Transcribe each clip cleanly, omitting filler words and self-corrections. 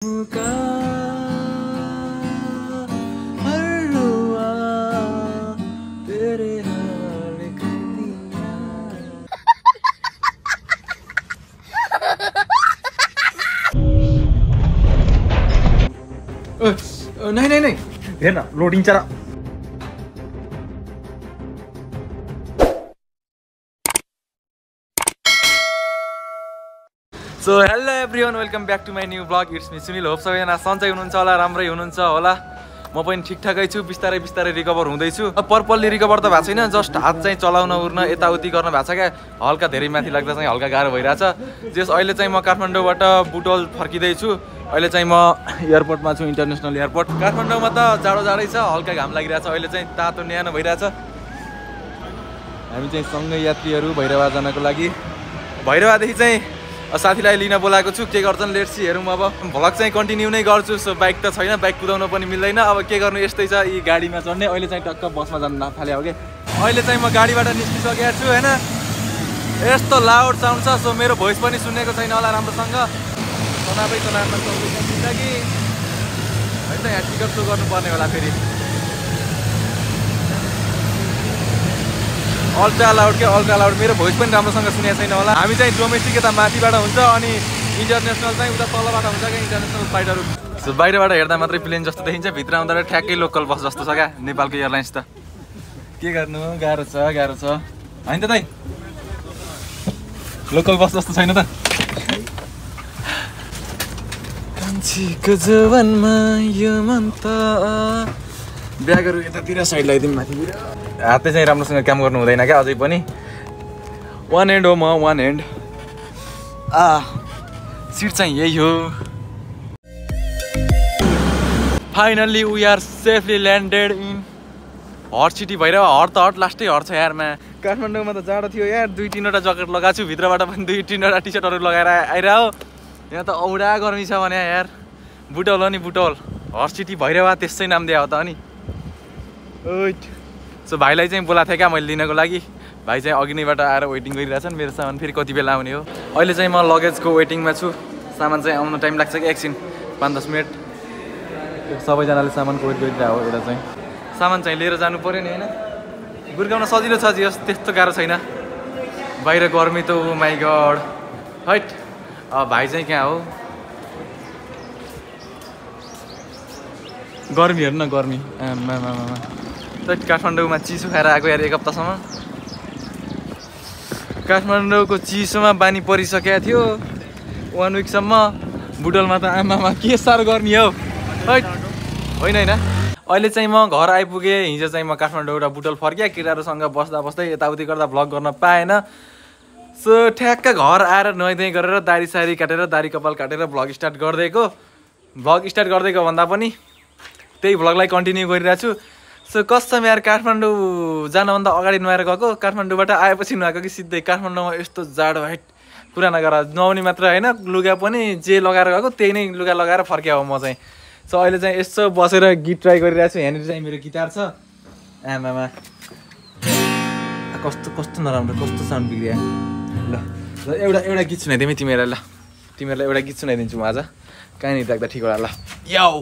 नहीं हेर न लोडिङ चरा सो hello everyone welcome back to my new blog it's me Sunil hope सबैजना सन्चै हुनुहुन्छ होला राम्रै हुनुहुन्छ होला म पनि ठिकठाकै छु बिस्तारै बिस्तारै रिकभर हुँदैछु पर्पल्ली रिकभर त भएको छैन जस्ट हात चाहिँ चलाउन उर्न यताउति गर्न भएको छ क्या हल्का धेरै माथि लाग्दा चाहिँ हल्का गाह्रो भइरहेछ जस अहिले चाहिँ म काठमाडौँबाट बुटोल फर्किँदैछु अहिले चाहिँ म एयरपोर्टमा छु इन्टरनेसनल एयरपोर्ट काठमाडौँमा त जाडै छ हल्का घाम लागिरहेछ अहिले चाहिँ तातो न्यानो भइरहेछ हामी चाहिँ सँगै यात्रीहरू भैरवा जानको लागि भैरवादेखि चाहिँ साथीलाई लिन बोलाएको छु के गर्छन् लेट्स सी हेरौँ अब भ्लग चाहिँ कन्टिन्यू नै गर्छु सो बाइक त छैन बाइक कुदाउन पनि मिल्दैन अब के गर्नु यस्तै छ यी गाडीमा चढ्ने अहिले चाहिँ टक्क बसमा जान थाले हो कि अहिले चाहिँ म गाडीबाट निस्किसकेको छु होइन यस्तो लाउड साउन्ड छ सो मेरो भोइस पनि सुनेको छैन होला राम्रोसँग तनावै तनावमा चल्दैछ जिन्दगी होइन यहाँ टिकट सो गर्नुपर्ने होला फेरि अल्ट्रा लाउड मेरो भोइस पनि राम्रोसँग सुनेको छैन होला हामी चाहिँ डोमेस्टिक यता माथिबाट हुन्छ अनि इन्टरनेसनल चाहिँ उता तलबाट हुन्छ क्या इन्टरनेसनल फ्लाइटहरू सो बाहिरबाट हेर्दा मात्रै प्लेन जस्तो देखिन्छ भित्र आउँदा ठ्याक्कै लोकल बस जस्तो छ क्या नेपालको एयरलाइन्स त के गर्नु गाह्रो छ होइन त दाइ लोकल बस जस्तो छैन त मान्छेको जीवनमा यो मन त ब्यागहरू यतातिर साइड लगाइदिउँ माथितिर हातै चाहिँ राम्रोसँग काम गर्नु हुँदैन क्या अझै पनि वान ह्यान्ड हो म वान ह्यान्ड सिट चाहिँ यही हो finally we are safely landed in हट सिटी भइरह हट त हट लास्टै हट छ यारमा काठमाडौँमा त जाडो थियो यार 2-3वटा ज्याकेट लगाएको छु भित्रबाट पनि 2-3वटा टी सर्टहरू लगाएर आइरह यहाँ त औडा गर्मी छ भने यार बुटोल हो नि बुटोल हट सिटी भइरह त्यसै नाम दिए हो त अनि सो भाइलाई चाहिँ बोलाएको थिएँ क्या मैले लिनको लागि भाइ चाहिँ अघि नैबाट आएर वेटिङ गरिरहेछन् मेरो सामान फेरि कति बेला आउने हो अहिले चाहिँ म लगेजको वेटिङमा छु सामान चाहिँ आउन टाइम लाग्छ कि एकछिन 5-10 मिनट सबैजनाले सामानको वेट गरिरहेको हो एउटा चाहिँ सामान चाहिँ लिएर जानु पऱ्यो नि होइन गुर्काउन सजिलो छ जे त्यस्तो गाह्रो छैन बाहिर गर्मी त ओ माई गड हैट भाइ चाहिँ कहाँ हो गर्मी हेर्नु न गर्मी काठमाडौँमा चिसो खाएर आएको यार एक हप्तासम्म काठमाडौँको चिसोमा बानी परिसकेको थियो 1 विकसम्म बुटोलमा त आमामा के साह्रो गर्मी हो होइन अहिले चाहिँ म घर आइपुगेँ हिजो चाहिँ म काठमाडौँबाट बुटोल फर्केँ केटाहरूसँग बस्दै यताउति गर्दा भ्लग गर्न पाएन सो ठ्याक्क घर आएर नुहाइधुवाइ गरेर दारी सारी काटेर दारी कपाल काटेर भ्लग स्टार्ट गरिदिएको भन्दा पनि त्यही भ्लगलाई कन्टिन्यू गरिरहेको छु सो कसम यार काठमाडौँ जानभन्दा अगाडि नुहाएर गएको काठमाडौँबाट आएपछि नुहाएको कि सिधै काठमाडौँमा यस्तो जाडो हाइट कुरा नगर नुहाउने मात्र होइन लुगा पनि जे लगाएर गएको त्यही नै लुगा लगाएर फर्क्या हो म चाहिँ सो अहिले चाहिँ यसो बसेर गीत ट्राई गरिरहेको छु यहाँनिर चाहिँ मेरो गिटार छ आमामा कस्तो नराम्रो कस्तो साउन्ड बिग्रिया ल एउटा गीत सुनाइदिउँ तिमीहरूलाई एउटा गीत सुनाइदिन्छु म आज कहाँनिर राख्दा ठिक होला ल याउ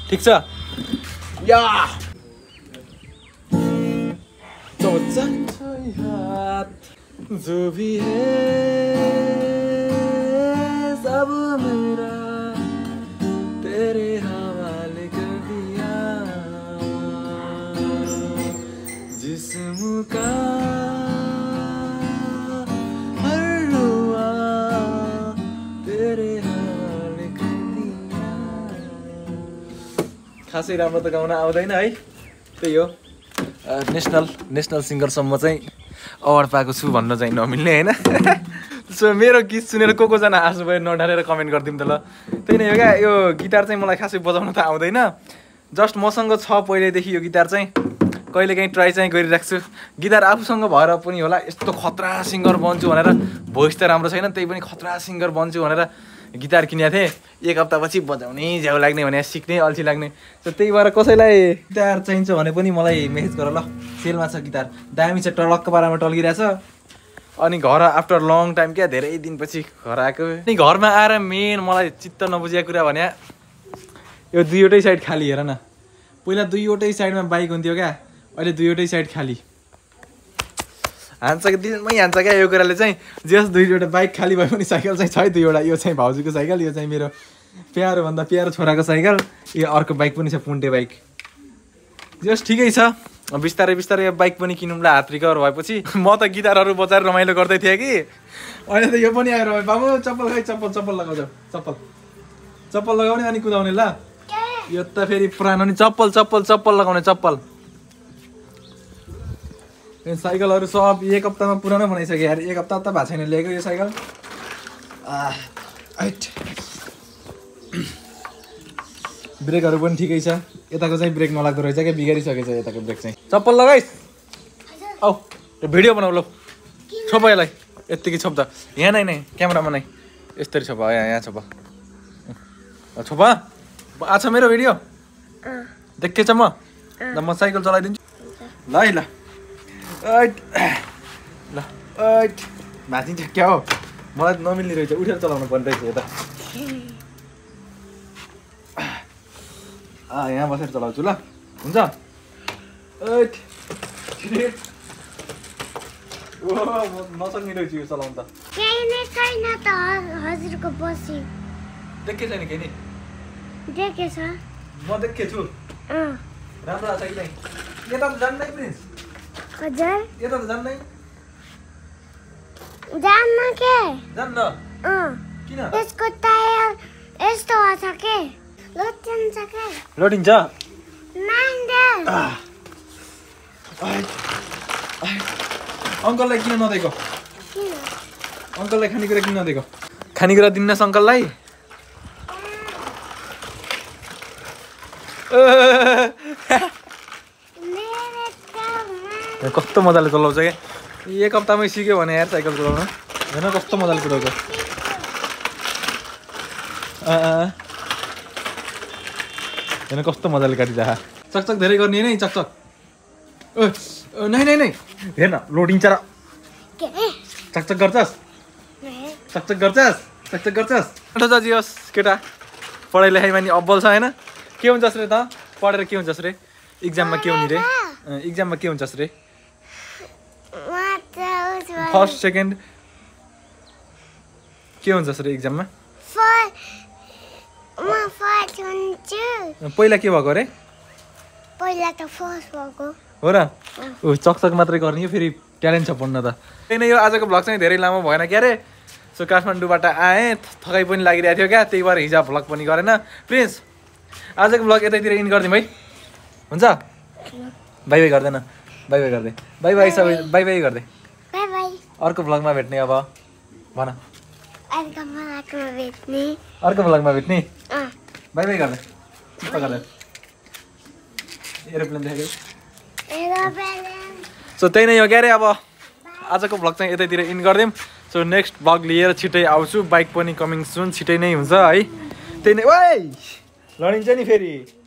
ठीक छ या तो हाथ जो भी है सब मेरा तेरे हवाले कर दिया जिस्म का हर रुआ तेरे हवाले कर दिया खासै राम्रो त गाउन आउँदैन है त्यही हो नेसनल सिङ्गरसम्म चाहिँ अवार्ड पाएको छु भन्न चाहिँ नमिल्ने होइन सो मेरो गीत सुनेर कोजना हाँस्नु भयो नडालेर कमेन्ट गरिदिउँ त ल त्यही नै हो क्या यो गिटार चाहिँ मलाई खासै बजाउन त आउँदैन जस्ट मसँग छ पहिल्यैदेखि यो गिटार चाहिँ कहिलेकाहीँ ट्राई चाहिँ गरिरहेको छु गिटार आफूसँग भएर पनि होला यस्तो खतरा सिङ्गर बन्छु भनेर भोइस त राम्रो छैन त्यही पनि खतरा सिङ्गर बन्छु भनेर गिटार किनेको थिएँ एक हप्तापछि बजाउने झ्याउ लाग्ने भने सिक्ने अल्छी लाग्ने त त्यही भएर कसैलाई गिटार चाहिन्छ भने पनि मलाई मेसेज गर ल सेलमा छ गिटार दामी छ टलक्क पारामा टल्किरहेछ अनि घर आफ्टर लङ टाइम क्या धेरै दिनपछि घर आएको। अनि घरमा आएर मेन मलाई चित्त नबुझेको कुरा भने यो दुईवटै साइड खाली हेर न। पहिला दुईवटै साइडमा बाइक हुन्थ्यो क्या, अहिले दुईवटै साइड खाली। हान्छ दिनमै हान्छ क्या यो कुराले चाहिँ। जस दुईवटा बाइक खाली भए पनि साइकल चाहिँ छ दुईवटा। यो चाहिँ भाउजूको साइकल, यो चाहिँ मेरो प्यारोभन्दा प्यारो छोराको साइकल, यो अर्को बाइक पनि छ पुन्टे बाइक। जस ठिकै छ, बिस्तारै बिस्तारै यो बाइक पनि किनौँला हात रिकभर भएपछि। म त गिटारहरू बजाएर रमाइलो गर्दै थिएँ कि, अहिले त यो पनि आएर बाबु चप्पल खै चप्पल लगाउँछ, चप्पल लगाउने अनि कुदाउने ल। यो त फेरि पुरानो नि चप्पल लगाउने चप्पल। साइकलहरू सब एक हप्तामा पुरानो बनाइसक्यो यार। एक हप्ता त भएको छैन ल्याएको यो साइकल। ब्रेकहरू पनि ठिकै छ। यताको चाहिँ ब्रेक नलाग्दो रहेछ क्या, बिगारिसकेछ यताको ब्रेक चाहिँ। चप्पल लगाइस् औ त्यो भिडियो बनाऊ ल। छोप यसलाई, यत्तिकै छोप त। यहाँ नै क्यामेरामा नै यस्तरी छोप। यहाँ छोप छोप। आछ मेरो भिडियो देखेछ म? ल म साइकल चलाइदिन्छु ल है। ल ल भाँचिन्छ क्या हो, मलाई नमिल्ने रहेछ, उठेर चलाउनु पर्ने रहेछ यता। यहाँ बसेर चलाउँछु ल, हुन्छ? नसक्ने रहेछ यो चलाउनु त। हजुरको बसी देखेको छैन के नि? देखेछ? म देखेको छु। राम्रो लाग्छ कि नै? यता त जान्नै प्रिन्स? हजुर यता त जान्नै? जान्न के? जान्न? किन? यसको टायर यस्तो छ के, लोटिन्छ के? लोटिन्छ? मान्दैन। अङ्कललाई किन नदिएको? किन? अङ्कललाई खानेकुरा किन नदिएको? खानेकुरा दिन्नस् अङ्कललाई? कस्तो मजाले चलाउँछ क्या। एक हप्तामै सिक्यो भने यार साइकल चलाउन। हेर्न कस्तो मजाले कुदाउँछ। हेर्न कस्तो मजाले काटिरहेको। चकचक धेरै गर्ने नै चकचक। नै हेर्न लोडिन्छ र। चकचक गर्छस्? चकचक गर्छस्? जी होस् केटा, पढाइ लेखाइमा नि अब्बल छ होइन? के हुन्छस् रे त? पढेर के हुन्छस् रे? इक्जाममा के हुने रे? इक्जाममा के हुन्छस् रे? फर्स्ट सेकेन्ड के हुन्छस् रे इक्जाममा? पहिला के भएको रे? पहिला त फर्स्ट भएको हो र? चकचक मात्रै गर्ने हो, फेरि ट्यालेन्ट छ पढ्न त। त्यही नै यो आजको भ्लग चाहिँ धेरै लामो भएन क्या रे। सो काठमाडौँबाट आएँ, थकाइ पनि लागिरहेको थियो क्या, त्यही भएर हिजो भ्लग पनि गरेन। प्रिन्स आजको भ्लग यतैतिर इन गरिदिउँ है, हुन्छ? बाई बाई गर्दैन? बाई बाई गर्दै, बाई बाई सबै, बाई बाई गर्दै। By by. अर्को भ्लगमा भेट्ने अब भन। अर्को भ्लगमा भेट्ने। बाई बाई गर्दै, चित्त गर्दै। एरोप्लेन देखेको। सो त्यही नै हो क्या रे। अब आजको भ्लग चाहिँ यतैतिर इन गरिदिउँ। सो नेक्स्ट भ्लग लिएर छिटै आउँछु, बाइक पनि कमिङ सुन, छिटै नै हुन्छ है। त्यही नै। ओइ लडिन्छ नि फेरि।